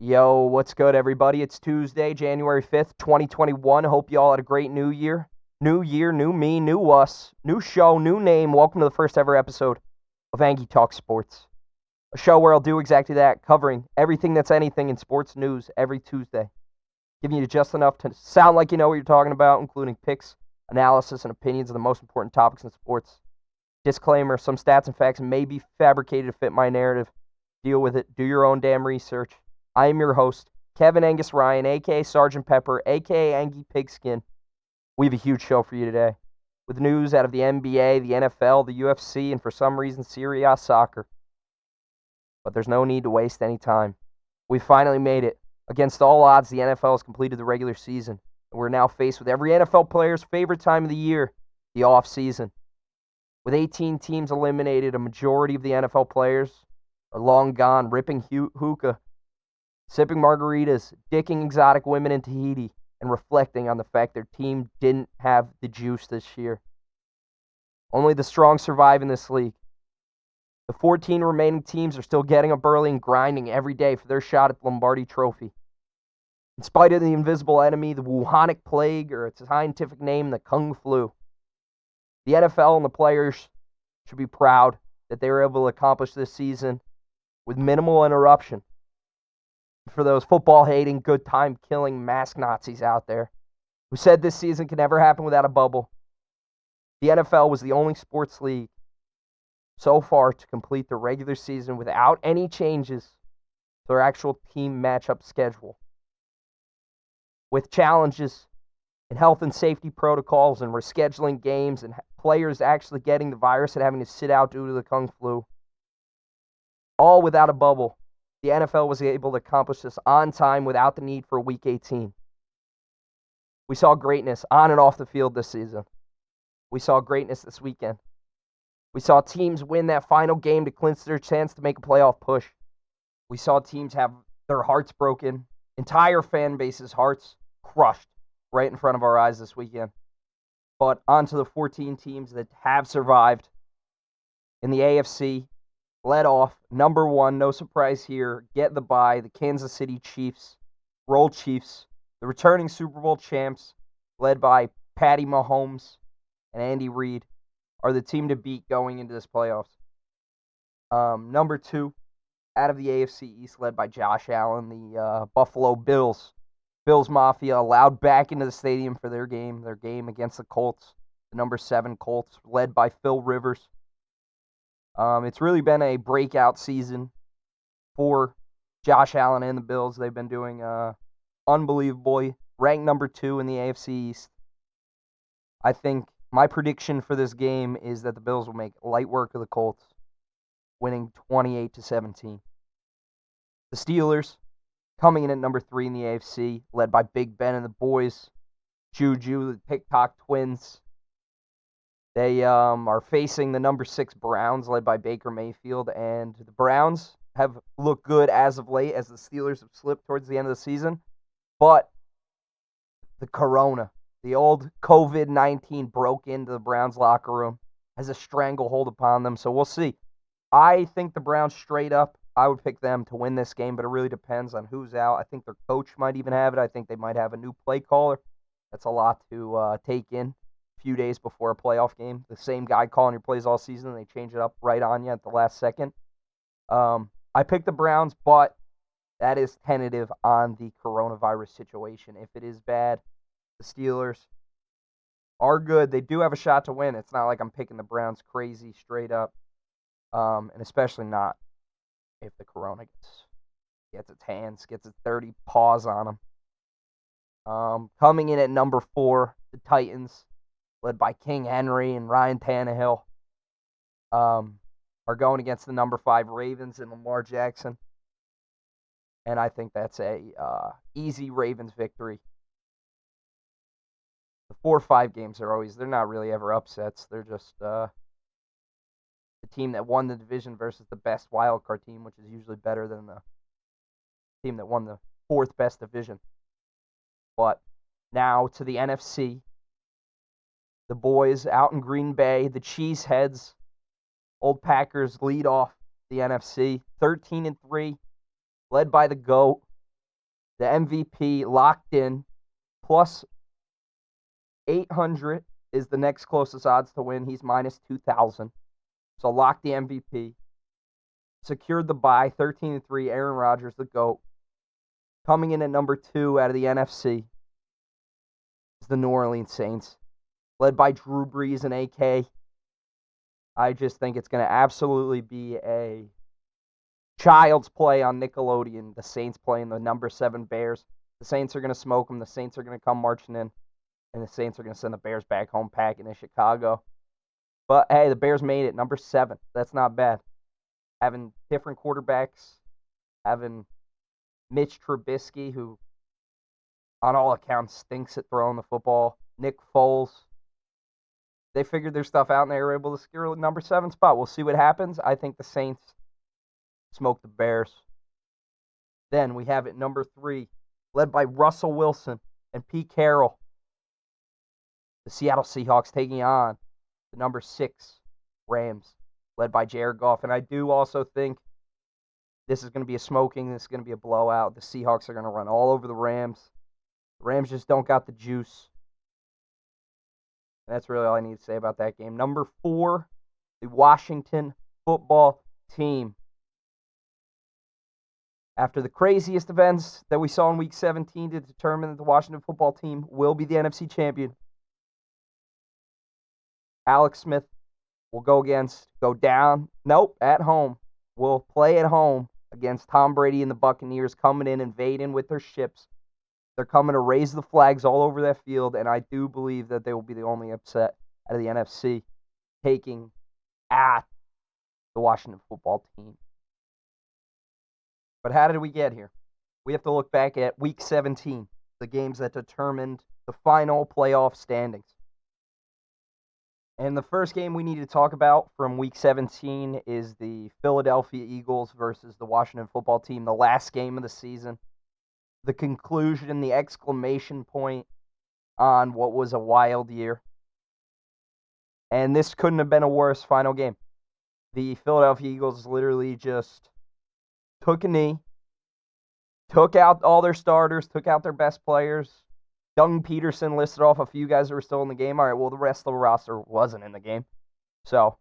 Yo, what's good, everybody? It's Tuesday, January 5th, 2021. Hope you all had a great new year. New year, new me, new us, new show, new name. Welcome to the first ever episode of Angy Talk Sports, a show where I'll do exactly that, covering everything that's anything in sports news every Tuesday, giving you just enough to sound like you know what you're talking about, including picks, analysis, and opinions of the most important topics in sports. Disclaimer, some stats and facts may be fabricated to fit my narrative. Deal with it. Do your own damn research. I am your host, Kevin Angus Ryan, a.k.a. Sergeant Pepper, a.k.a. Angy Pigskin. We have a huge show for you today, with news out of the NBA, the NFL, the UFC, and for some reason, Serie A soccer. But there's no need to waste any time. We finally made it. Against all odds, the NFL has completed the regular season, and we're now faced with every NFL player's favorite time of the year, the off-season. With 18 teams eliminated, a majority of the NFL players are long gone, ripping hookah, sipping margaritas, dicking exotic women in Tahiti, and reflecting on the fact their team didn't have the juice this year. Only the strong survive in this league. The 14 remaining teams are still getting up early and grinding every day for their shot at the Lombardi Trophy. In spite of the invisible enemy, the Wuhanic Plague, or its scientific name, the Kung Flu, the NFL and the players should be proud that they were able to accomplish this season with minimal interruption. For those football-hating, good-time-killing mask Nazis out there who said this season could never happen without a bubble, the NFL was the only sports league so far to complete the regular season without any changes to their actual team matchup schedule. With challenges in health and safety protocols and rescheduling games and players actually getting the virus and having to sit out due to the Kung Flu, all without a bubble, the NFL was able to accomplish this on time without the need for Week 18. We saw greatness on and off the field this season. We saw greatness this weekend. We saw teams win that final game to clinch their chance to make a playoff push. We saw teams have their hearts broken, entire fan bases' hearts crushed right in front of our eyes this weekend. But on to the 14 teams that have survived in the AFC. Led off, number one, no surprise here, get the bye, the Kansas City Chiefs, Roll Chiefs, the returning Super Bowl champs, led by Patty Mahomes and Andy Reid, are the team to beat going into this playoffs. Number two, out of the AFC East, led by Josh Allen, the Buffalo Bills. Bills Mafia allowed back into the stadium for their game against the Colts, the number 7 Colts, led by Phil Rivers. It's really been a breakout season for Josh Allen and the Bills. They've been doing unbelievably. Ranked number 2 in the AFC East. I think my prediction for this game is that the Bills will make light work of the Colts, winning 28-17. The Steelers coming in at number 3 in the AFC, led by Big Ben and the boys, Juju, the TikTok twins. They are facing the number 6 Browns, led by Baker Mayfield, and the Browns have looked good as of late as the Steelers have slipped towards the end of the season. But the corona, the old COVID-19 broke into the Browns locker room, has a stranglehold upon them, so we'll see. I think the Browns straight up, I would pick them to win this game, but it really depends on who's out. I think their coach might even have it. I think they might have a new play caller. That's a lot to take in. Few days before a playoff game. The same guy calling your plays all season, and they change it up right on you at the last second. I picked the Browns, but that is tentative on the coronavirus situation. If it is bad, the Steelers are good. They do have a shot to win. It's not like I'm picking the Browns crazy straight up, and especially not if the corona gets its hands, gets its dirty paws on them. Coming in at number 4, the Titans, led by King Henry and Ryan Tannehill, are going against the number 5 Ravens and Lamar Jackson. And I think that's a easy Ravens victory. The 4-5 games they're not really ever upsets. They're just the team that won the division versus the best wildcard team, which is usually better than the team that won the 4th best division. But now to the NFC. The boys out in Green Bay, the Cheeseheads, old Packers lead off the NFC, 13-3, led by the GOAT, The MVP locked in, plus 800 is the next closest odds to win. He's minus 2,000. So lock the MVP. Secured the bye, 13-3. Aaron Rodgers, the GOAT. Coming in at number 2 out of the NFC is the New Orleans Saints, led by Drew Brees and AK. I just think it's going to absolutely be a child's play on Nickelodeon. The Saints playing the number 7 Bears. The Saints are going to smoke them. The Saints are going to come marching in. And the Saints are going to send the Bears back home packing in Chicago. But, hey, the Bears made it. Number 7. That's not bad. Having different quarterbacks. Having Mitch Trubisky, who, on all accounts, stinks at throwing the football. Nick Foles. They figured their stuff out, and they were able to secure the number 7 spot. We'll see what happens. I think the Saints smoke the Bears. Then we have at number 3, led by Russell Wilson and Pete Carroll. The Seattle Seahawks taking on the number 6 Rams, led by Jared Goff. And I do also think this is going to be a smoking. This is going to be a blowout. The Seahawks are going to run all over the Rams. The Rams just don't got the juice. That's really all I need to say about that game. Number 4, the Washington football team. After the craziest events that we saw in Week 17 to determine that the Washington football team will be the NFC champion, Alex Smith will at home. Will play at home against Tom Brady and the Buccaneers coming in, invading with their ships. They're coming to raise the flags all over that field, and I do believe that they will be the only upset out of the NFC taking at the Washington football team. But how did we get here? We have to look back at Week 17, the games that determined the final playoff standings. And the first game we need to talk about from Week 17 is the Philadelphia Eagles versus the Washington football team, the last game of the season. The conclusion, the exclamation point on what was a wild year. And this couldn't have been a worse final game. The Philadelphia Eagles literally just took a knee, took out all their starters, took out their best players. Doug Peterson listed off a few guys that were still in the game. All right, well, the rest of the roster wasn't in the game. So,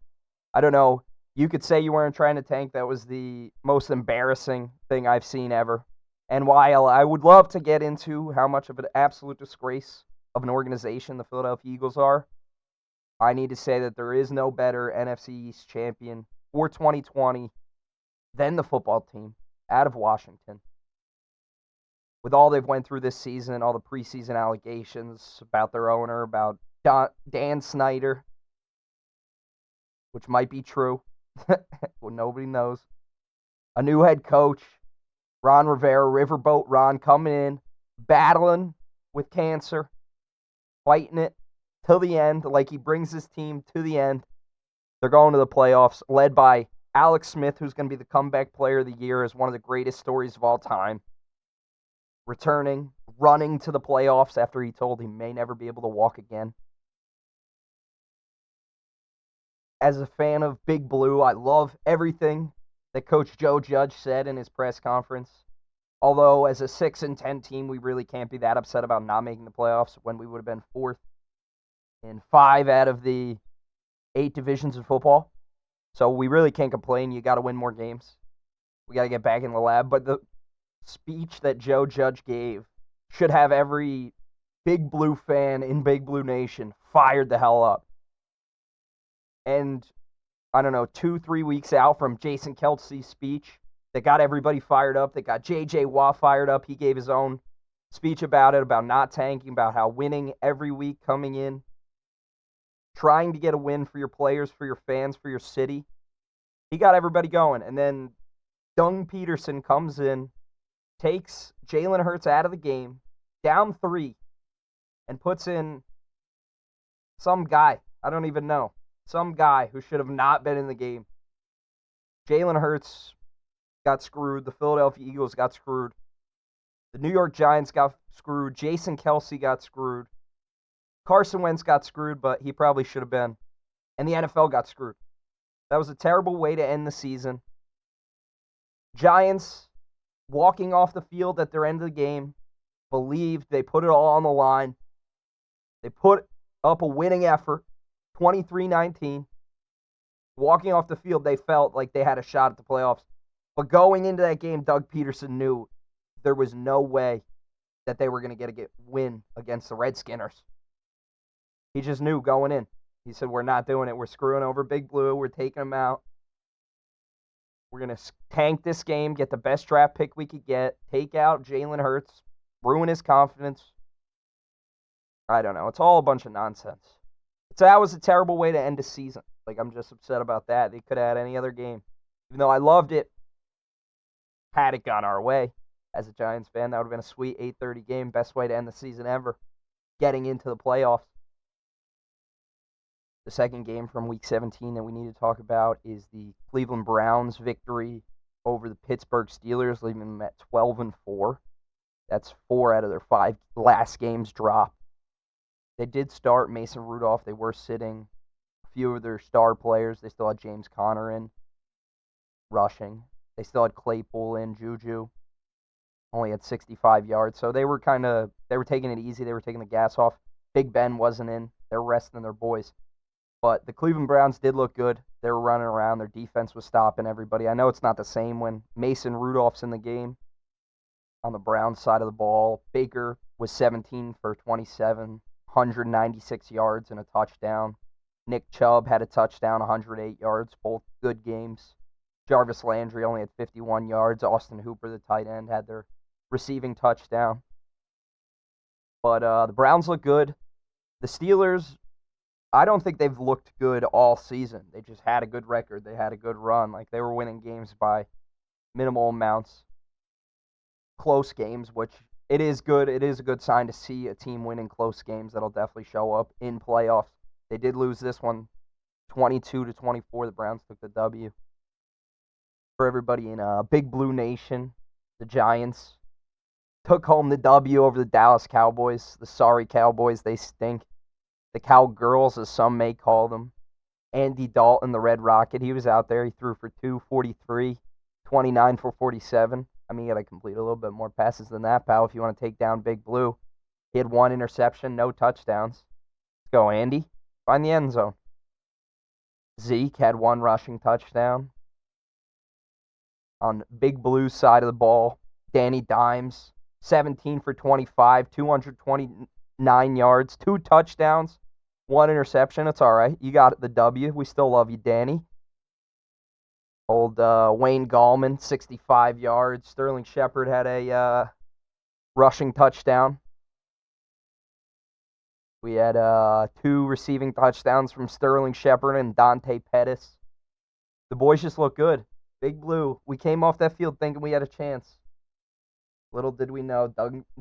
I don't know. You could say you weren't trying to tank. That was the most embarrassing thing I've seen ever. And while I would love to get into how much of an absolute disgrace of an organization the Philadelphia Eagles are, I need to say that there is no better NFC East champion for 2020 than the football team out of Washington. With all they've went through this season, all the preseason allegations about their owner, about Dan Snyder, which might be true. Well, nobody knows. A new head coach, Ron Rivera, Riverboat Ron, coming in, battling with cancer, fighting it till the end, like he brings his team to the end. They're going to the playoffs, led by Alex Smith, who's going to be the comeback player of the year, as one of the greatest stories of all time. Returning, running to the playoffs after he told he may never be able to walk again. As a fan of Big Blue, I love everything that Coach Joe Judge said in his press conference. Although, as a 6-10 team, we really can't be that upset about not making the playoffs when we would have been 4th in 5 out of the 8 divisions of football. So we really can't complain. You got to win more games. We got to get back in the lab. But the speech that Joe Judge gave should have every Big Blue fan in Big Blue Nation fired the hell up. And, I don't know, 2-3 weeks out from Jason Kelce's speech that got everybody fired up, that got J.J. Watt fired up. He gave his own speech about it, about not tanking, about how winning every week, coming in, trying to get a win for your players, for your fans, for your city. He got everybody going. And then Doug Peterson comes in, takes Jalen Hurts out of the game, down 3, and puts in some guy, I don't even know, some guy who should have not been in the game. Jalen Hurts got screwed. The Philadelphia Eagles got screwed. The New York Giants got screwed. Jason Kelce got screwed. Carson Wentz got screwed, but he probably should have been. And the NFL got screwed. That was a terrible way to end the season. Giants walking off the field at their end of the game, believed they put it all on the line. They put up a winning effort, 23-19. Walking off the field, they felt like they had a shot at the playoffs. But going into that game, Doug Peterson knew there was no way that they were going to get a win against the Redskinners. He just knew going in. He said, we're not doing it. We're screwing over Big Blue. We're taking them out. We're going to tank this game, get the best draft pick we could get, take out Jalen Hurts, ruin his confidence. I don't know. It's all a bunch of nonsense. That was a terrible way to end a season. Like, I'm just upset about that. They could have had any other game. Even though I loved it, had it gone our way as a Giants fan, that would have been a sweet 8:30 game. Best way to end the season ever. Getting into the playoffs. The second game from Week 17 that we need to talk about is the Cleveland Browns' victory over the Pittsburgh Steelers, leaving them at 12-4. That's 4 out of their 5 last games dropped. They did start Mason Rudolph. They were sitting a few of their star players. They still had James Conner in rushing. They still had Claypool in, Juju. Only had 65 yards. So they were taking it easy. They were taking the gas off. Big Ben wasn't in. They're resting their boys. But the Cleveland Browns did look good. They were running around. Their defense was stopping everybody. I know it's not the same when Mason Rudolph's in the game on the Browns side of the ball. Baker was 17 for 27, 196 yards and a touchdown. Nick Chubb had a touchdown, 108 yards, both good games. Jarvis Landry only had 51 yards. Austin Hooper, the tight end, had their receiving touchdown. But the Browns look good. The Steelers, I don't think they've looked good all season. They just had a good record. They had a good run. Like, they were winning games by minimal amounts. Close games, which it is good. It is a good sign to see a team winning close games. That'll definitely show up in playoffs. They did lose this one 22-24. The Browns took the W. For everybody in Big Blue Nation, the Giants took home the W over the Dallas Cowboys. The sorry Cowboys, they stink. The Cowgirls, as some may call them. Andy Dalton, the Red Rocket, he was out there. He threw for 243, 29 for 47. I mean, you got to complete a little bit more passes than that, pal, if you want to take down Big Blue. He had 1 interception, no touchdowns. Let's go, Andy. Find the end zone. Zeke had 1 rushing touchdown. On Big Blue's side of the ball, Danny Dimes, 17 for 25, 229 yards, 2 touchdowns, 1 interception. It's all right. You got the W. We still love you, Danny. Old Wayne Gallman, 65 yards. Sterling Shepard had a rushing touchdown. We had 2 receiving touchdowns from Sterling Shepard and Dante Pettis. The boys just look good. Big Blue, we came off that field thinking we had a chance. Little did we know,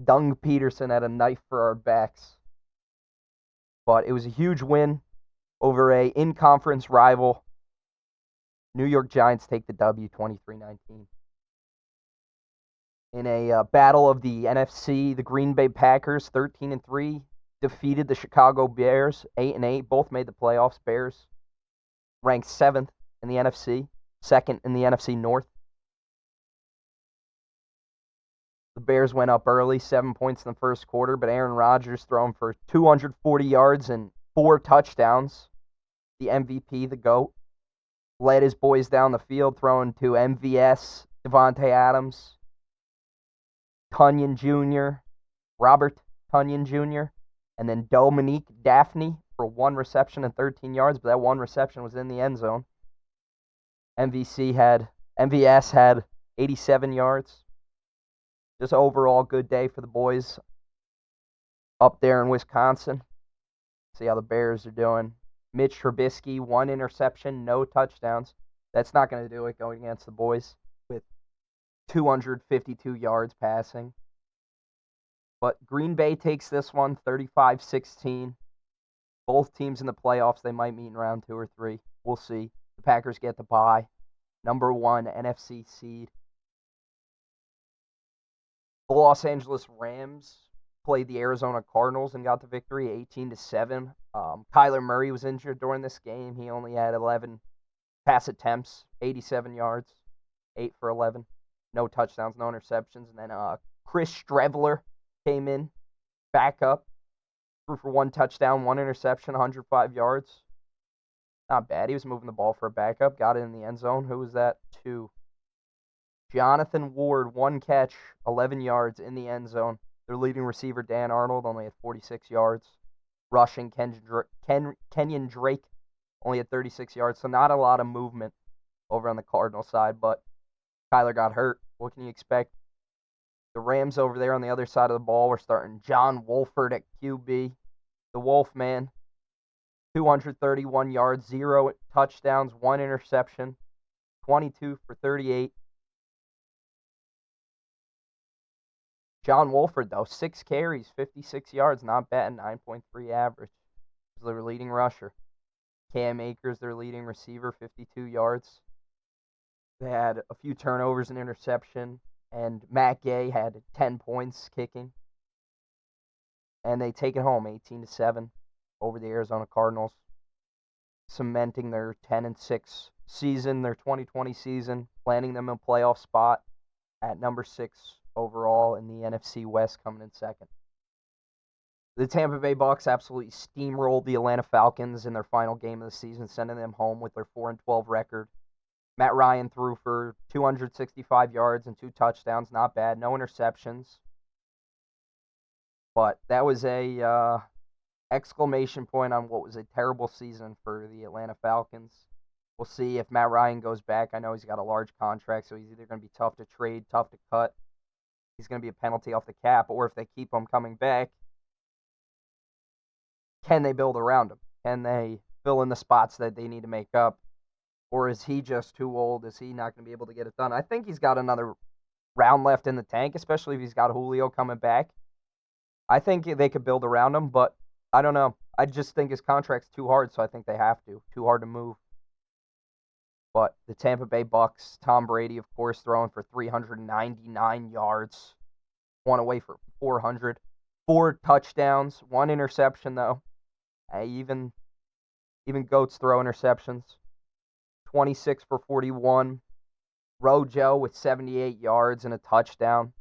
Doug Peterson had a knife for our backs. But it was a huge win over a in-conference rival. New York Giants take the W, 23-19. In a battle of the NFC, the Green Bay Packers, 13-3, defeated the Chicago Bears, 8-8. Both made the playoffs. Bears ranked 7th in the NFC. 2nd in the NFC North. The Bears went up early, 7 points in the first quarter, but Aaron Rodgers throwing for 240 yards and 4 touchdowns. The MVP, the GOAT, led his boys down the field, throwing to MVS, Devontae Adams, Tunyon Jr., Robert Tunyon Jr., and then Dominique Daphne for 1 reception and 13 yards, but that 1 reception was in the end zone. MVS had 87 yards. Just overall good day for the boys up there in Wisconsin. See how the Bears are doing. Mitch Trubisky, 1 interception, no touchdowns. That's not going to do it going against the boys with 252 yards passing. But Green Bay takes this one, 35-16. Both teams in the playoffs, they might meet in round 2 or 3. We'll see. The Packers get the bye. Number 1 NFC seed. The Los Angeles Rams played the Arizona Cardinals and got the victory, 18-7. Kyler Murray was injured during this game. He only had 11 pass attempts, 87 yards, 8 for 11. no touchdowns, no interceptions. And then Chris Streveler came in, backup, threw for 1 touchdown, 1 interception, 105 yards. Not bad. He was moving the ball for a backup, got it in the end zone. Who was that? 2. Jonathan Ward, 1 catch, 11 yards in the end zone. Their leading receiver, Dan Arnold, only had 46 yards. Rushing, Kenyon Drake only had 36 yards. So not a lot of movement over on the Cardinal side, but Kyler got hurt. What can you expect? The Rams over there on the other side of the ball were starting John Wolford at QB. The Wolfman, 231 yards, 0 touchdowns, 1 interception, 22 for 38. John Wolford, though, 6 carries, 56 yards, not bad, 9.3 average. He's their leading rusher. Cam Akers, their leading receiver, 52 yards. They had a few turnovers and interception, and Matt Gay had 10 points kicking. And they take it home, 18-7, over the Arizona Cardinals, cementing their 10-6 season, their 2020 season, landing them in a playoff spot at number 6 overall in the NFC West, coming in second. The Tampa Bay Bucks absolutely steamrolled the Atlanta Falcons in their final game of the season, sending them home with their 4-12 record. Matt Ryan threw for 265 yards and 2 touchdowns. Not bad. No interceptions. But that was a exclamation point on what was a terrible season for the Atlanta Falcons. We'll see if Matt Ryan goes back. I know he's got a large contract, so he's either going to be tough to trade, tough to cut. He's going to be a penalty off the cap, or if they keep him coming back, can they build around him? Can they fill in the spots that they need to make up? Or is he just too old? Is he not going to be able to get it done? I think he's got another round left in the tank, especially if he's got Julio coming back. I think they could build around him, but I don't know. I just think his contract's too hard, so I think they have to. Too hard to move. But the Tampa Bay Bucks, Tom Brady, of course, throwing for 399 yards. 1 away for 400. 4 touchdowns. 1 interception, though. Even goats throw interceptions. 26 for 41. Rojo with 78 yards and a touchdown.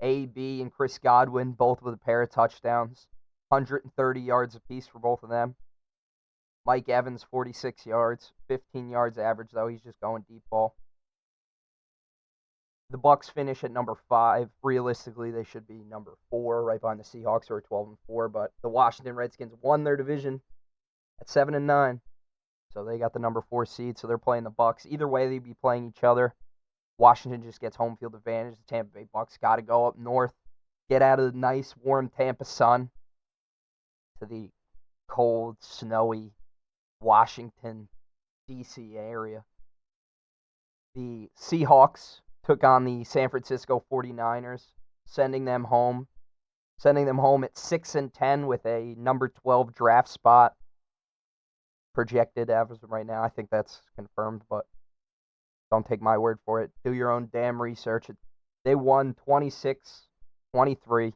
AB and Chris Godwin, both with a pair of touchdowns. 130 yards apiece for both of them. Mike Evans, 46 yards. 15 yards average, though. He's just going deep ball. The Bucks finish at number 5. Realistically, they should be number 4, right behind the Seahawks, who are 12-4. But the Washington Redskins won their division at 7-9. So they got the number 4 seed, so they're playing the Bucks. Either way, they'd be playing each other. Washington just gets home field advantage. The Tampa Bay Bucks got to go up north, get out of the nice, warm Tampa sun to the cold, snowy Washington, D.C. area. The Seahawks took on the San Francisco 49ers, sending them home at 6-10 with a number 12 draft spot projected as of right now. I think that's confirmed, but don't take my word for it. Do your own damn research. They won 26-23.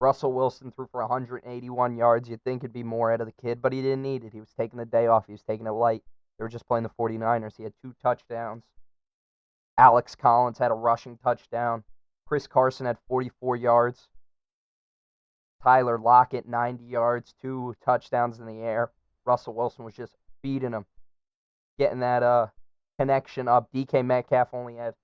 Russell Wilson threw for 181 yards. You'd think it'd be more out of the kid, but he didn't need it. He was taking the day off. He was taking it light. They were just playing the 49ers. He had 2 touchdowns. Alex Collins had a rushing touchdown. Chris Carson had 44 yards. Tyler Lockett, 90 yards, 2 touchdowns in the air. Russell Wilson was just feeding him, getting that connection up. DK Metcalf only had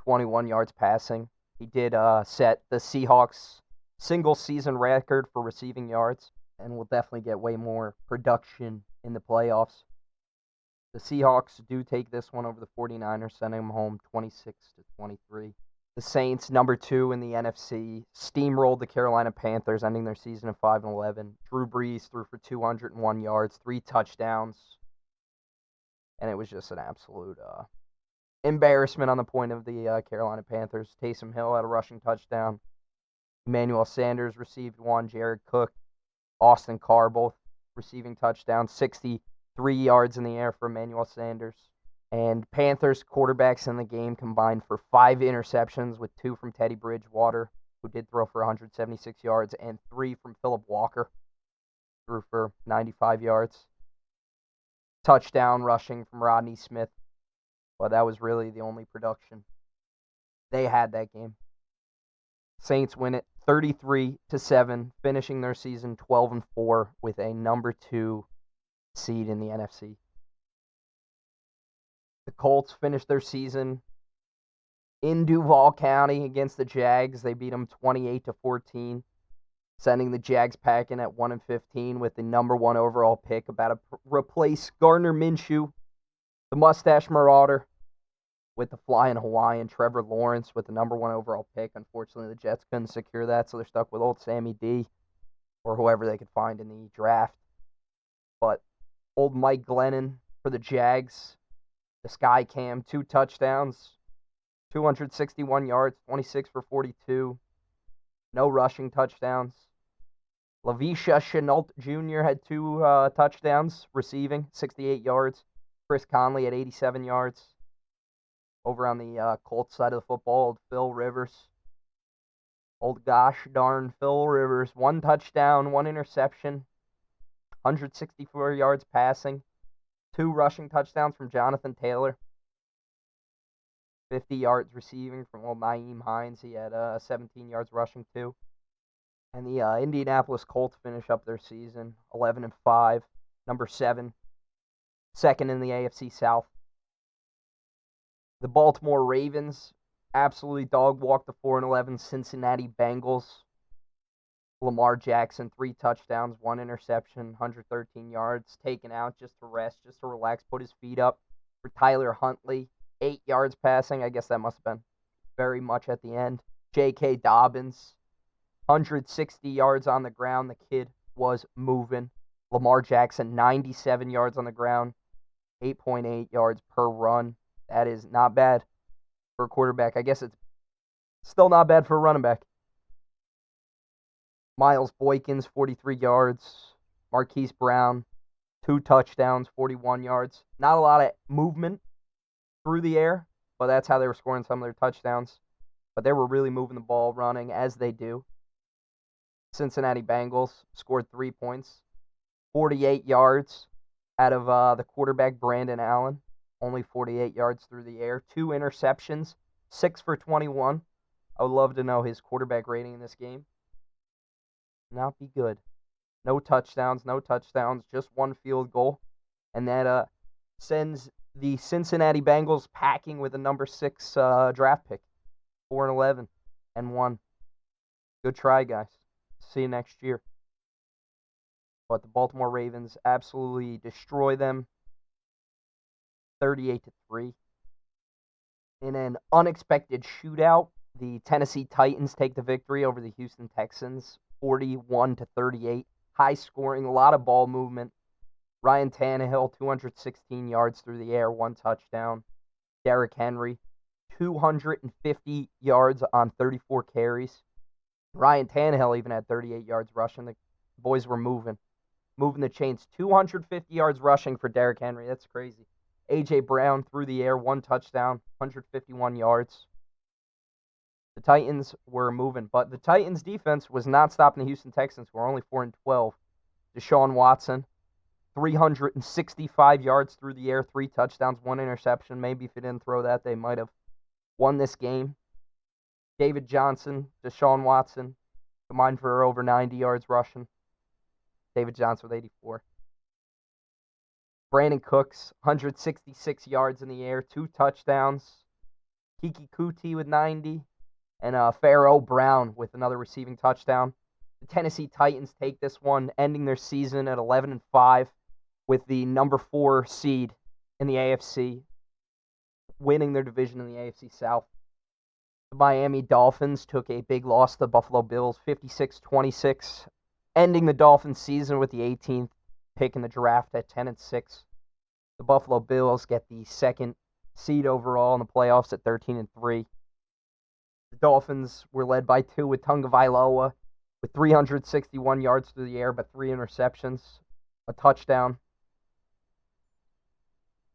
21 yards passing. He did set the Seahawks single-season record for receiving yards, and will definitely get way more production in the playoffs. The Seahawks do take this one over the 49ers, sending them home 26-23. The Saints, number 2 in the NFC, steamrolled the Carolina Panthers, ending their season at 5-11. Drew Brees threw for 201 yards, 3 touchdowns, and it was just an absolute embarrassment on the point of the Carolina Panthers. Taysom Hill had a rushing touchdown. Emmanuel Sanders received 1. Jared Cook, Austin Carr, both receiving touchdowns. 63 yards in the air for Emmanuel Sanders. And Panthers quarterbacks in the game combined for 5 interceptions, with 2 from Teddy Bridgewater, who did throw for 176 yards, and 3 from Phillip Walker, threw for 95 yards. Touchdown rushing from Rodney Smith, but that was really the only production. They had that game. Saints win it 33-7, finishing their season 12-4 with a number 2 seed in the NFC. The Colts finished their season in Duval County against the Jags. They beat them 28-14, sending the Jags packing at 1-15 with the number 1 overall pick, about to replace Gardner Minshew, the Mustache Marauder, with the flying Hawaiian Trevor Lawrence with the number 1 overall pick. Unfortunately, the Jets couldn't secure that, so they're stuck with old Sammy D or whoever they could find in the draft. But old Mike Glennon for the Jags, the Sky Cam, 2 touchdowns, 261 yards, 26 for 42, no rushing touchdowns. Lavisha Chenault Jr. had 2 touchdowns receiving, 68 yards. Chris Conley had 87 yards. Over on the Colts side of the football, old Phil Rivers. Old gosh darn Phil Rivers. 1 touchdown, 1 interception, 164 yards passing, 2 rushing touchdowns from Jonathan Taylor, 50 yards receiving from old Nyheim Hines. He had 17 yards rushing too. And the Indianapolis Colts finish up their season 11-5, number 7, second in the AFC South. The Baltimore Ravens absolutely dog-walked the 4-11 Cincinnati Bengals. Lamar Jackson, 3 touchdowns, 1 interception, 113 yards, taken out just to rest, just to relax, put his feet up. For Tyler Huntley, 8 yards passing. I guess that must have been very much at the end. J.K. Dobbins, 160 yards on the ground. The kid was moving. Lamar Jackson, 97 yards on the ground, 8.8 yards per run. That is not bad for a quarterback. I guess it's still not bad for a running back. Miles Boykins, 43 yards. Marquise Brown, 2 touchdowns, 41 yards. Not a lot of movement through the air, but that's how they were scoring some of their touchdowns. But they were really moving the ball, running, as they do. Cincinnati Bengals scored 3 points, 48 yards out of the quarterback, Brandon Allen. Only 48 yards through the air. 2 interceptions, 6 for 21. I would love to know his quarterback rating in this game. Not be good. No touchdowns, just 1 field goal. And that sends the Cincinnati Bengals packing with a number 6 draft pick. 4-11 and 1. Good try, guys. See you next year. But the Baltimore Ravens absolutely destroy them. 38-3. In an unexpected shootout, the Tennessee Titans take the victory over the Houston Texans, 41-38. High scoring, a lot of ball movement. Ryan Tannehill, 216 yards through the air, 1 touchdown. Derrick Henry, 250 yards on 34 carries. Ryan Tannehill even had 38 yards rushing. The boys were moving the chains. 250 yards rushing for Derrick Henry. That's crazy. A.J. Brown through the air, 1 touchdown, 151 yards. The Titans were moving, but the Titans' defense was not stopping the Houston Texans, who were only 4-12. Deshaun Watson, 365 yards through the air, 3 touchdowns, 1 interception. Maybe if he didn't throw that, they might have won this game. David Johnson, Deshaun Watson, combined for over 90 yards rushing. David Johnson with 84. Brandon Cooks, 166 yards in the air, 2 touchdowns. Kiki Kuti with 90. And Pharaoh Brown with another receiving touchdown. The Tennessee Titans take this one, ending their season at 11-5 with the number 4 seed in the AFC, winning their division in the AFC South. The Miami Dolphins took a big loss to the Buffalo Bills, 56-26, ending the Dolphins season with the 18th pick in the draft at 10-6. The Buffalo Bills get the 2nd seed overall in the playoffs at 13-3. The Dolphins were led by Tua Tagovailoa with 361 yards through the air, but 3 interceptions, a touchdown.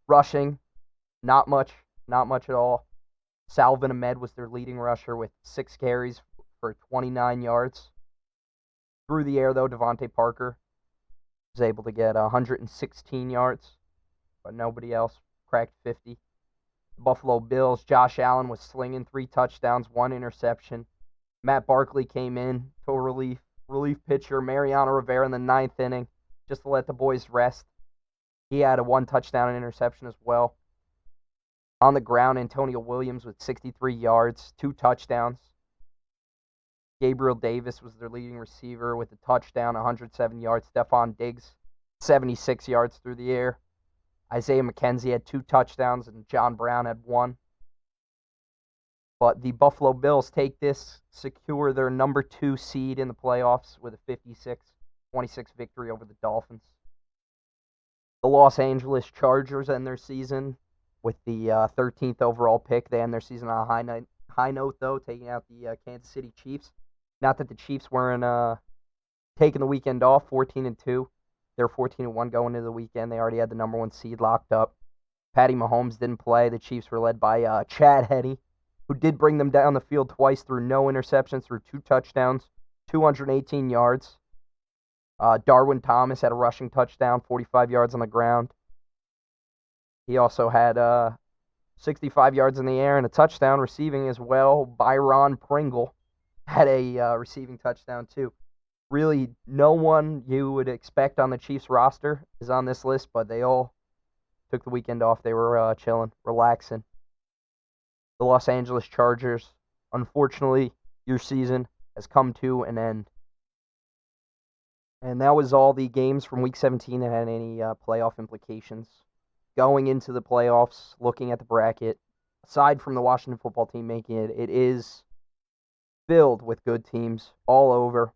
Rushing, not much at all. Salvin Ahmed was their leading rusher with 6 carries for 29 yards. Through the air, though, Devontae Parker was able to get 116 yards, but nobody else cracked 50. Buffalo Bills, Josh Allen was slinging 3 touchdowns, 1 interception. Matt Barkley came in to a relief pitcher, Mariano Rivera in the 9th inning, just to let the boys rest. He had a 1 touchdown and interception as well. On the ground, Antonio Williams with 63 yards, 2 touchdowns. Gabriel Davis was their leading receiver with a touchdown, 107 yards. Stephon Diggs, 76 yards through the air. Isaiah McKenzie had 2 touchdowns, and John Brown had 1. But the Buffalo Bills take this, secure their number 2 seed in the playoffs with a 56-26 victory over the Dolphins. The Los Angeles Chargers end their season with the 13th overall pick. They end their season on a high note, though, taking out the Kansas City Chiefs. Not that the Chiefs weren't taking the weekend off, 14-2. They're 14-1 going into the weekend. They already had the number 1 seed locked up. Patty Mahomes didn't play. The Chiefs were led by Chad Henne, who did bring them down the field twice through no interceptions, through 2 touchdowns, 218 yards. Darwin Thomas had a rushing touchdown, 45 yards on the ground. He also had 65 yards in the air and a touchdown receiving as well. Byron Pringle had a receiving touchdown too. Really, no one you would expect on the Chiefs roster is on this list, but they all took the weekend off. They were chilling, relaxing. The Los Angeles Chargers, unfortunately, your season has come to an end. And that was all the games from Week 17 that had any playoff implications. Going into the playoffs, looking at the bracket, aside from the Washington football team making it, it is filled with good teams all over.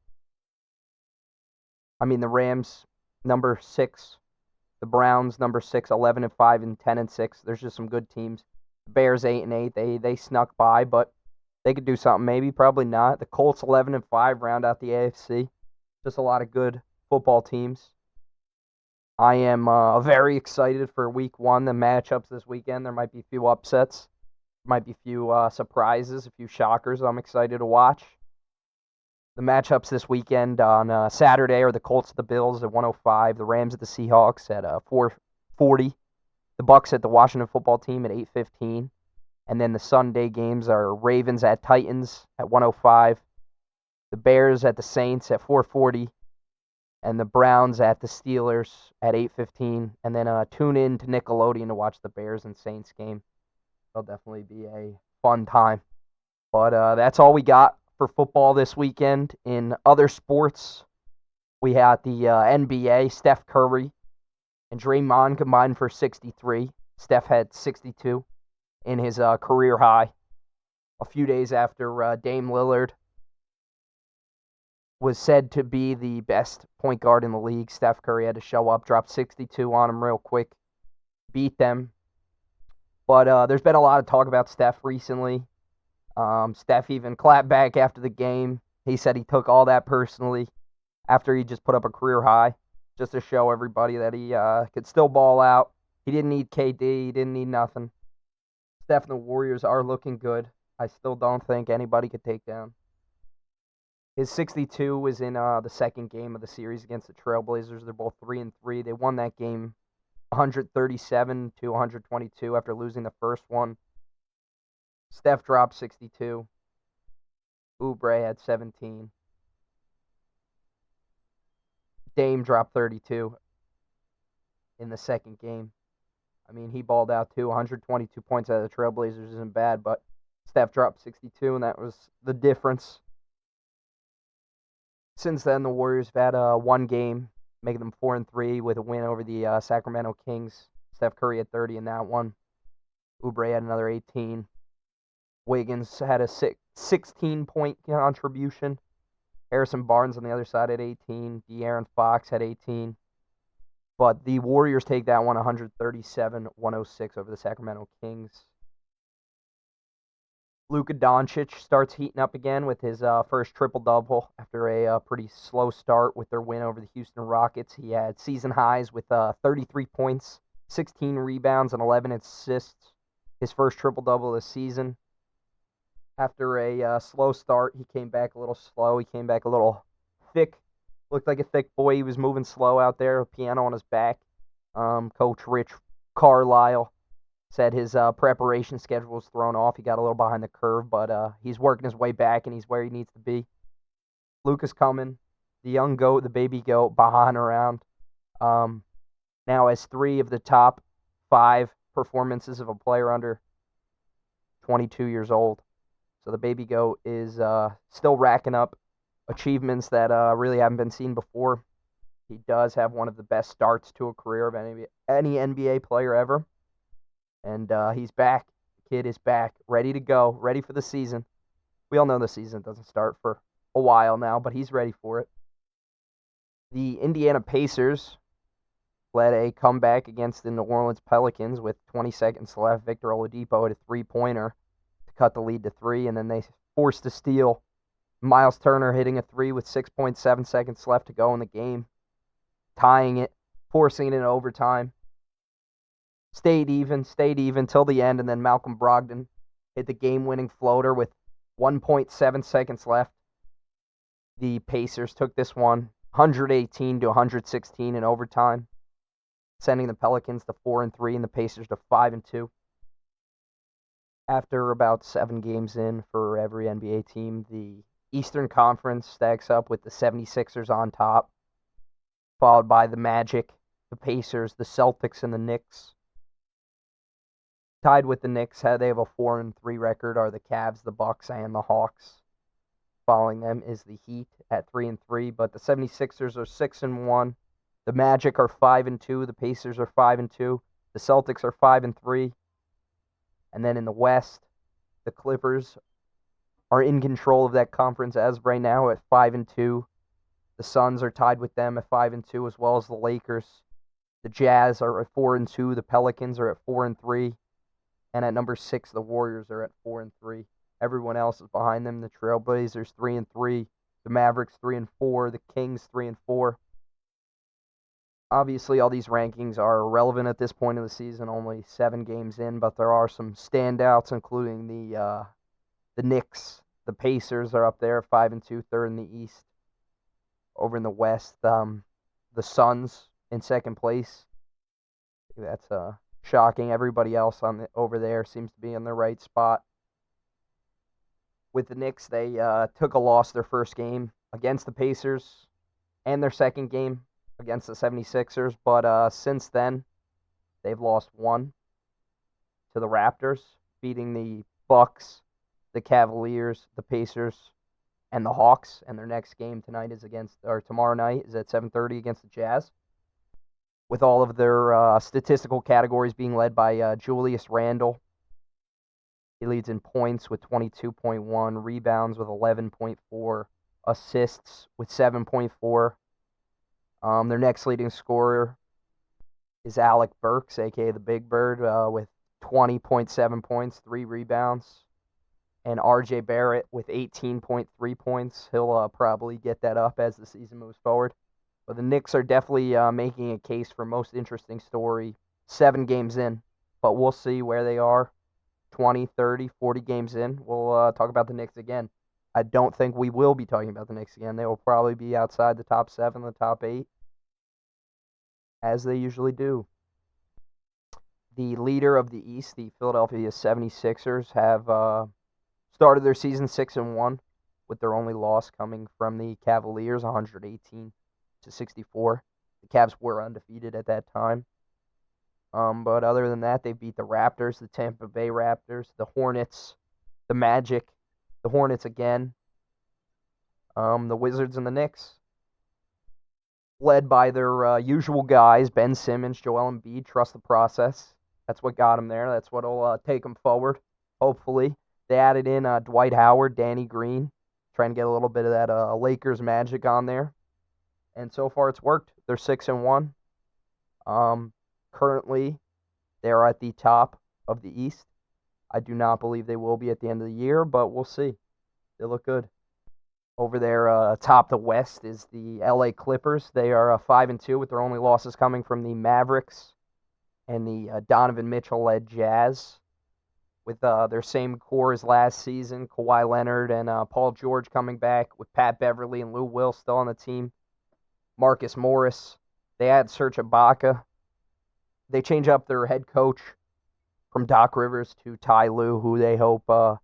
I mean, the Rams, number 6. The Browns, number 6, 11-5 and 10-6. There's just some good teams. The Bears, 8-8. They snuck by, but they could do something. Maybe, probably not. The Colts, 11-5, round out the AFC. Just a lot of good football teams. I am very excited for Week 1, the matchups this weekend. There might be a few upsets. Might be a few surprises, a few shockers I'm excited to watch. The matchups this weekend on Saturday are the Colts at the Bills at 105, the Rams at the Seahawks at 440, the Bucs at the Washington football team at 8:15, and then the Sunday games are Ravens at Titans at 105, the Bears at the Saints at 440, and the Browns at the Steelers at 8:15, and then tune in to Nickelodeon to watch the Bears and Saints game. It'll definitely be a fun time. But that's all we got for football this weekend. In other sports, we had the NBA. Steph Curry and Draymond combined for 63. Steph had 62 in his career high. A few days after Dame Lillard was said to be the best point guard in the league, Steph Curry had to show up, drop 62 on him real quick, beat them. But there's been a lot of talk about Steph recently. Steph even clapped back after the game. He said he took all that personally after he just put up a career high, just to show everybody that he could still ball out. He didn't need KD. He didn't need nothing. Steph and the Warriors are looking good. I still don't think anybody could take down. His 62 was in the second game of the series against the Trailblazers. They're both 3-3. They won that game 137-122 after losing the first one. Steph dropped 62. Oubre had 17. Dame dropped 32 in the second game. I mean, he balled out too. 122 points out of the Trailblazers isn't bad, but Steph dropped 62, and that was the difference. Since then, the Warriors have had one game, making them 4-3 with a win over the Sacramento Kings. Steph Curry had 30 in that one. Oubre had another 18. Wiggins had a 16-point contribution. Harrison Barnes on the other side had 18. De'Aaron Fox had 18. But the Warriors take that one 137-106 over the Sacramento Kings. Luka Doncic starts heating up again with his first triple-double after a pretty slow start with their win over the Houston Rockets. He had season highs with 33 points, 16 rebounds, and 11 assists. His first triple-double this season. After a slow start, he came back a little slow. He came back a little thick. Looked like a thick boy. He was moving slow out there, a piano on his back. Coach Rich Carlisle Said his preparation schedule was thrown off. He got a little behind the curve, but he's working his way back, and he's where he needs to be. Luka's coming. The young goat, the baby goat, behind around. Now has 3 of the top 5 performances of a player under 22 years old. So the baby goat is still racking up achievements that really haven't been seen before. He does have one of the best starts to a career of any NBA player ever. And he's back. The kid is back, ready to go, ready for the season. We all know the season doesn't start for a while now, but he's ready for it. The Indiana Pacers led a comeback against the New Orleans Pelicans with 20 seconds left. Victor Oladipo hit a three-pointer to cut the lead to 3, and then they forced a steal. Miles Turner hitting a 3 with 6.7 seconds left to go in the game, tying it, forcing it into overtime. Stayed even till the end, and then Malcolm Brogdon hit the game-winning floater with 1.7 seconds left. The Pacers took this one 118 to 116 in overtime, sending the Pelicans to 4-3 and the Pacers to 5-2. After about 7 games in for every NBA team, the Eastern Conference stacks up with the 76ers on top, followed by the Magic, the Pacers, the Celtics, and the Knicks. Tied with the Knicks, they have a 4-3 record, are the Cavs, the Bucks, and the Hawks. Following them is the Heat at 3-3, but the 76ers are 6-1. The Magic are 5-2. The Pacers are 5-2. The Celtics are 5-3. And then in the West, the Clippers are in control of that conference as of right now at 5-2. The Suns are tied with them at 5-2, as well as the Lakers. The Jazz are at 4-2. The Pelicans are at 4-3. And at number 6, the Warriors are at 4-3. Everyone else is behind them. The Trailblazers 3-3. The Mavericks 3-4. The Kings 3-4. Obviously, all these rankings are irrelevant at this point of the season, only 7 games in, but there are some standouts, including the Knicks. The Pacers are up there, 5-2, third in the East. Over in the West, the Suns in second place. That's shocking. Everybody else over there seems to be in the right spot. With the Knicks, they took a loss their first game against the Pacers and their second game against the 76ers, but since then, they've lost 1 to the Raptors, beating the Bucks, the Cavaliers, the Pacers, and the Hawks, and their next game tomorrow night is at 7:30 against the Jazz, with all of their statistical categories being led by Julius Randle. He leads in points with 22.1, rebounds with 11.4, assists with 7.4. Their next leading scorer is Alec Burks, a.k.a. the Big Bird, with 20.7 points, 3 rebounds. And R.J. Barrett with 18.3 points. He'll probably get that up as the season moves forward. But the Knicks are definitely making a case for most interesting story 7 games in. But we'll see where they are 20, 30, 40 games in. We'll talk about the Knicks again. I don't think we will be talking about the Knicks again. They will probably be outside the top 7, the top 8, as they usually do. The leader of the East, the Philadelphia 76ers, have started their season 6-1, with their only loss coming from the Cavaliers, 118-64. The Cavs were undefeated at that time. But other than that, they beat the Raptors, the Tampa Bay Raptors, the Hornets, the Magic, the Hornets again, the Wizards, and the Knicks. Led by their usual guys, Ben Simmons, Joel Embiid. Trust the process. That's what got them there. That's what will take them forward, hopefully. They added in Dwight Howard, Danny Green, trying to get a little bit of that Lakers magic on there. And so far it's worked. They're 6-1. Currently, they're at the top of the East. I do not believe they will be at the end of the year, but we'll see. They look good. Over there, atop the West is the LA Clippers. They are 5-2, with their only losses coming from the Mavericks and the Donovan Mitchell-led Jazz, with their same core as last season, Kawhi Leonard and Paul George coming back, with Pat Beverly and Lou Will still on the team, Marcus Morris. They add Serge Ibaka. They change up their head coach, from Doc Rivers to Ty Lue, who they hope will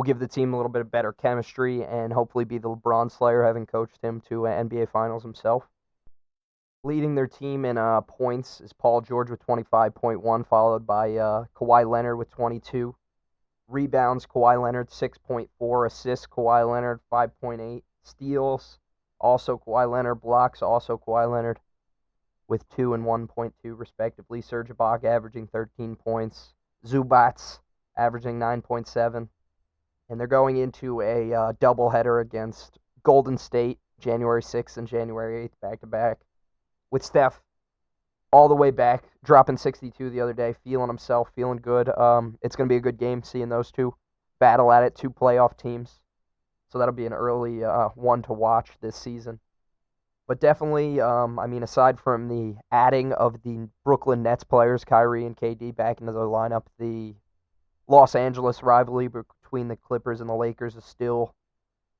give the team a little bit of better chemistry and hopefully be the LeBron Slayer, having coached him to NBA Finals himself. Leading their team in points is Paul George with 25.1, followed by Kawhi Leonard with 22. Rebounds, Kawhi Leonard 6.4. Assists, Kawhi Leonard 5.8. Steals, also Kawhi Leonard. Blocks, also Kawhi Leonard with 2 and 1.2 respectively. Serge Ibaka averaging 13 points. Zubats averaging 9.7. And they're going into a doubleheader against Golden State, January 6th and January 8th, back-to-back, with Steph all the way back, dropping 62 the other day, feeling himself, feeling good. It's going to be a good game seeing those two battle at it, two playoff teams. So that'll be an early one to watch this season. But definitely, aside from the adding of the Brooklyn Nets players, Kyrie and KD, back into the lineup, the Los Angeles rivalry between the Clippers and the Lakers is still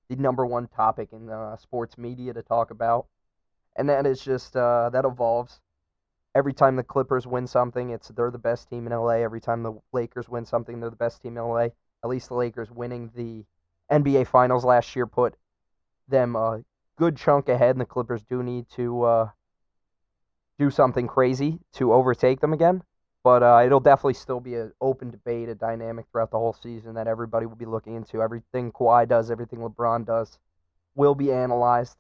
the number one topic in sports media to talk about. And that is just, that evolves. Every time the Clippers win something, they're the best team in LA. Every time the Lakers win something, they're the best team in LA. At least the Lakers winning the NBA Finals last year put them a good chunk ahead, and the Clippers do need to do something crazy to overtake them again. But it'll definitely still be an open debate, a dynamic throughout the whole season that everybody will be looking into. Everything Kawhi does, everything LeBron does will be analyzed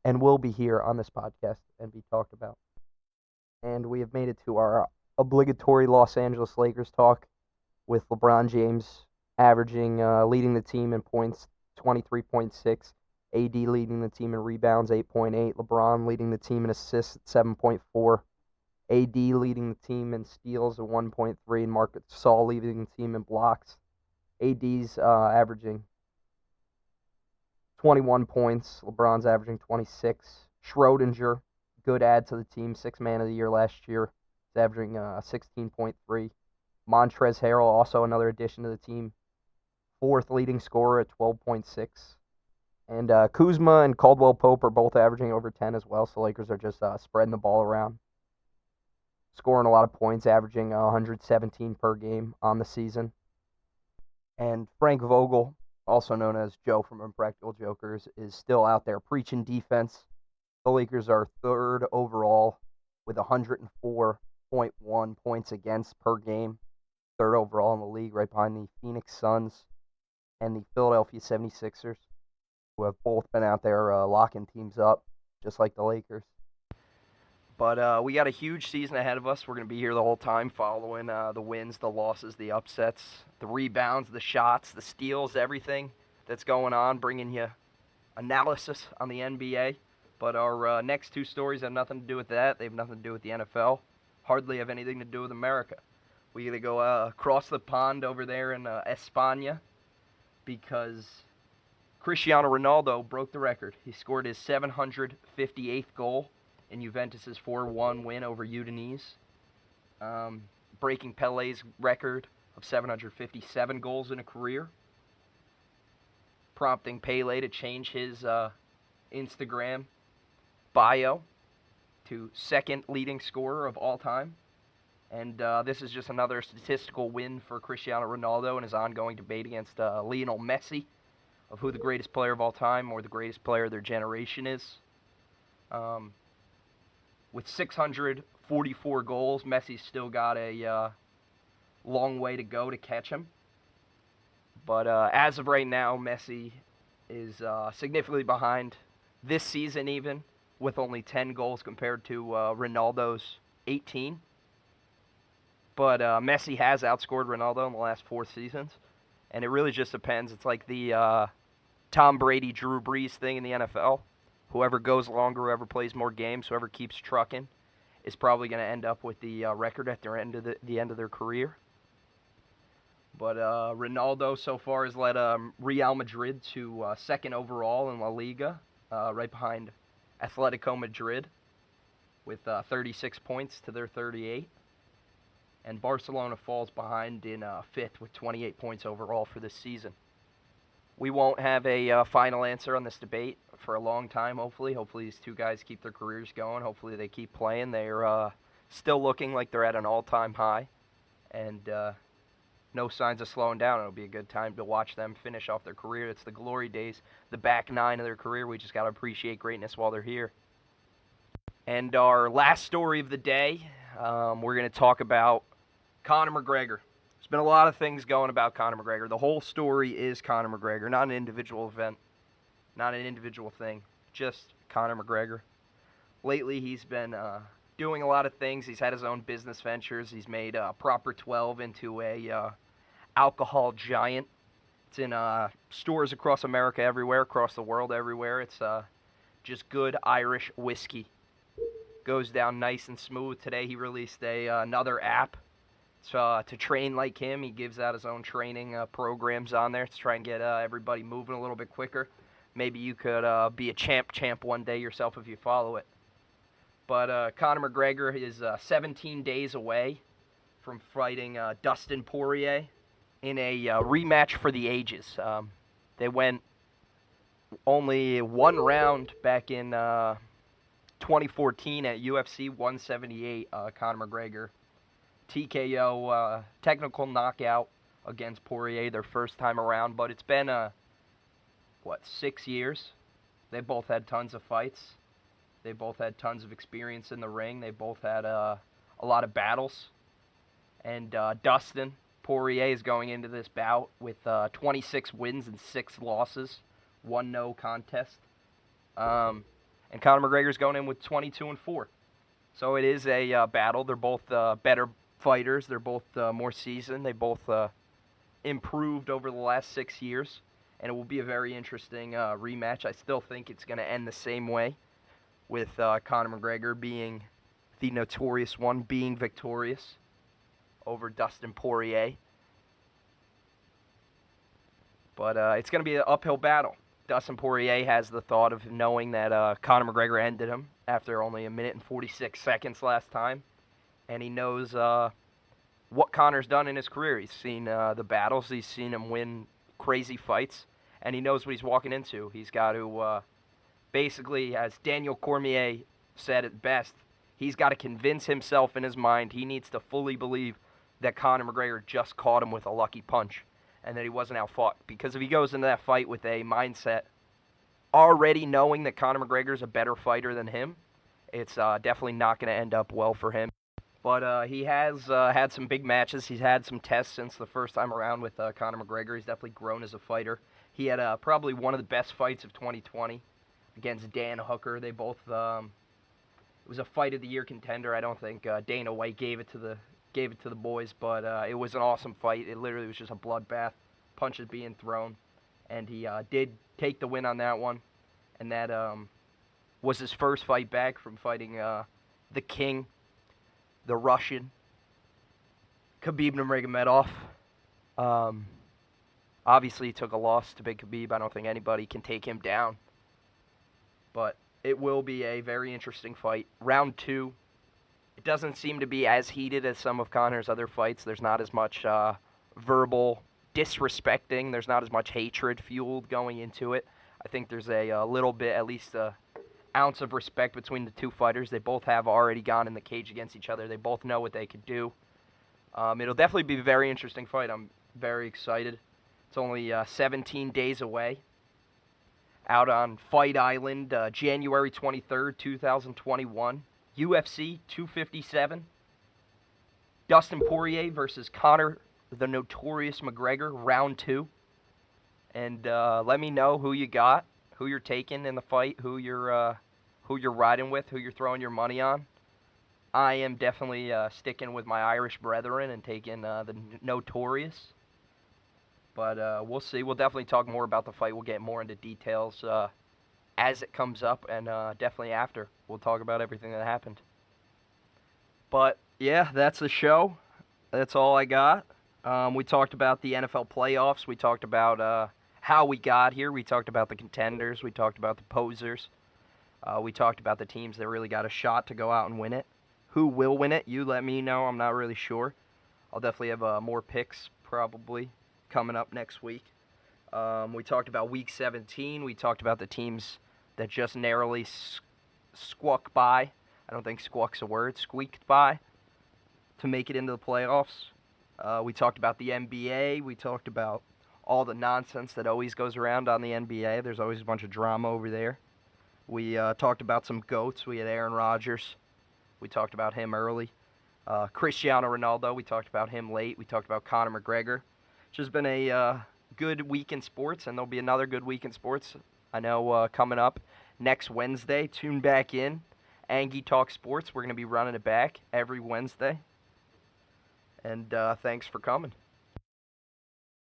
and will be here on this podcast and be talked about. And we have made it to our obligatory Los Angeles Lakers talk with LeBron James leading the team in points, 23.6. AD leading the team in rebounds, 8.8. LeBron leading the team in assists at 7.4. AD leading the team in steals at 1.3. And Marc Gasol leading the team in blocks. AD's averaging 21 points. LeBron's averaging 26. Schrodinger, good add to the team, 6th man of the year last year. He's averaging 16.3. Montrezl Harrell, also another addition to the team, 4th leading scorer at 12.6. And Kuzma and Caldwell Pope are both averaging over 10 as well, so Lakers are just spreading the ball around, scoring a lot of points, averaging 117 per game on the season. And Frank Vogel, also known as Joe from Impractical Jokers, is still out there preaching defense. The Lakers are 3rd overall with 104.1 points against per game. 3rd overall in the league, right behind the Phoenix Suns and the Philadelphia 76ers, who have both been out there locking teams up, just like the Lakers. But we got a huge season ahead of us. We're going to be here the whole time following the wins, the losses, the upsets, the rebounds, the shots, the steals, everything that's going on, bringing you analysis on the NBA. But our next 2 stories have nothing to do with that. They have nothing to do with the NFL. Hardly have anything to do with America. We got to go across the pond over there in España, because Christiano Ronaldo broke the record. He scored his 758th goal in Juventus' 4-1 win over Udinese, breaking Pele's record of 757 goals in a career, prompting Pele to change his Instagram bio to 2nd leading scorer of all time. And this is just another statistical win for Cristiano Ronaldo in his ongoing debate against Lionel Messi of who the greatest player of all time or the greatest player of their generation is. With 644 goals, Messi's still got a long way to go to catch him. But as of right now, Messi is significantly behind this season even, with only 10 goals compared to Ronaldo's 18. But Messi has outscored Ronaldo in the last 4 seasons, and it really just depends. It's like the Tom Brady, Drew Brees thing in the NFL. Whoever goes longer, whoever plays more games, whoever keeps trucking, is probably going to end up with the record at the end of their career. But Ronaldo so far has led Real Madrid to 2nd overall in La Liga, right behind Atletico Madrid, with 36 points to their 38. And Barcelona falls behind in 5th with 28 points overall for this season. We won't have a final answer on this debate for a long time, hopefully. Hopefully these 2 guys keep their careers going. Hopefully they keep playing. They're still looking like they're at an all-time high. and no signs of slowing down. It'll be a good time to watch them finish off their career. It's the glory days, the back nine of their career. We just got to appreciate greatness while they're here. And our last story of the day, we're going to talk about Conor McGregor. There's been a lot of things going about Conor McGregor. The whole story is Conor McGregor, not an individual event, not an individual thing, just Conor McGregor. Lately, he's been doing a lot of things. He's had his own business ventures. He's made Proper 12 into a alcohol giant. It's in stores across America everywhere, across the world everywhere. It's just good Irish whiskey. Goes down nice and smooth. Today he released another app to train like him. He gives out his own training programs on there to try and get everybody moving a little bit quicker. Maybe you could be a champ one day yourself if you follow it. But Conor McGregor is 17 days away from fighting Dustin Poirier in a rematch for the ages. They went only one round back in 2014 at UFC 178. Conor McGregor TKO technical knockout against Poirier their first time around. But it's been 6 years. They both had tons of fights. They both had tons of experience in the ring. They both had a lot of battles. And Dustin Poirier is going into this bout with 26 wins and 6 losses, 1 no contest. And Conor McGregor is going in with 22-4. So it is a battle. They're both better fighters. They're both more seasoned. They both improved over the last 6 years. And it will be a very interesting rematch. I still think it's going to end the same way, with Conor McGregor being the notorious one, being victorious over Dustin Poirier. But it's going to be an uphill battle. Dustin Poirier has the thought of knowing that Conor McGregor ended him after only 1 minute and 46 seconds last time. And he knows what Conor's done in his career. He's seen the battles. He's seen him win crazy fights. And he knows what he's walking into. He's got to... basically, as Daniel Cormier said it best, he's got to convince himself in his mind he needs to fully believe that Conor McGregor just caught him with a lucky punch and that he wasn't outfought. Because if he goes into that fight with a mindset already knowing that Conor McGregor is a better fighter than him, it's definitely not going to end up well for him. But he has had some big matches. He's had some tests since the first time around with Conor McGregor. He's definitely grown as a fighter. He had probably one of the best fights of 2020. Against Dan Hooker. They both it was a fight of the year contender. I don't think Dana White gave it to the boys, but it was an awesome fight. It literally was just a bloodbath, punches being thrown, and he did take the win on that one. And that was his first fight back from fighting the King, the Russian, Khabib Nurmagomedov. Obviously, he took a loss to Big Khabib. I don't think anybody can take him down. But it will be a very interesting fight. Round 2, it doesn't seem to be as heated as some of Conor's other fights. There's not as much verbal disrespecting. There's not as much hatred fueled going into it. I think there's a little bit, at least an ounce of respect between the two fighters. They both have already gone in the cage against each other. They both know what they could do. It'll definitely be a very interesting fight. I'm very excited. It's only 17 days away. Out on Fight Island, January 23rd, 2021. UFC 257. Dustin Poirier versus Conor the Notorious McGregor, round 2. And let me know who you got, who you're taking in the fight, who you're riding with, who you're throwing your money on. I am definitely sticking with my Irish brethren and taking the Notorious. But we'll see. We'll definitely talk more about the fight. We'll get more into details as it comes up, and definitely after. We'll talk about everything that happened. But, yeah, that's the show. That's all I got. We talked about the NFL playoffs. We talked about how we got here. We talked about the contenders. We talked about the posers. We talked about the teams that really got a shot to go out and win it. Who will win it? You let me know. I'm not really sure. I'll definitely have more picks probably coming up next week. We talked about Week 17. We talked about the teams that just narrowly squawked by. I don't think squawk's a word. Squeaked by to make it into the playoffs. We talked about the NBA. We talked about all the nonsense that always goes around on the NBA. There's always a bunch of drama over there. We talked about some GOATs. We had Aaron Rodgers. We talked about him early. Christiano Ronaldo. We talked about him late. We talked about Conor McGregor. It's just been a good week in sports, and there'll be another good week in sports. I know coming up next Wednesday. Tune back in. Angy Talk Sports. We're going to be running it back every Wednesday. And thanks for coming.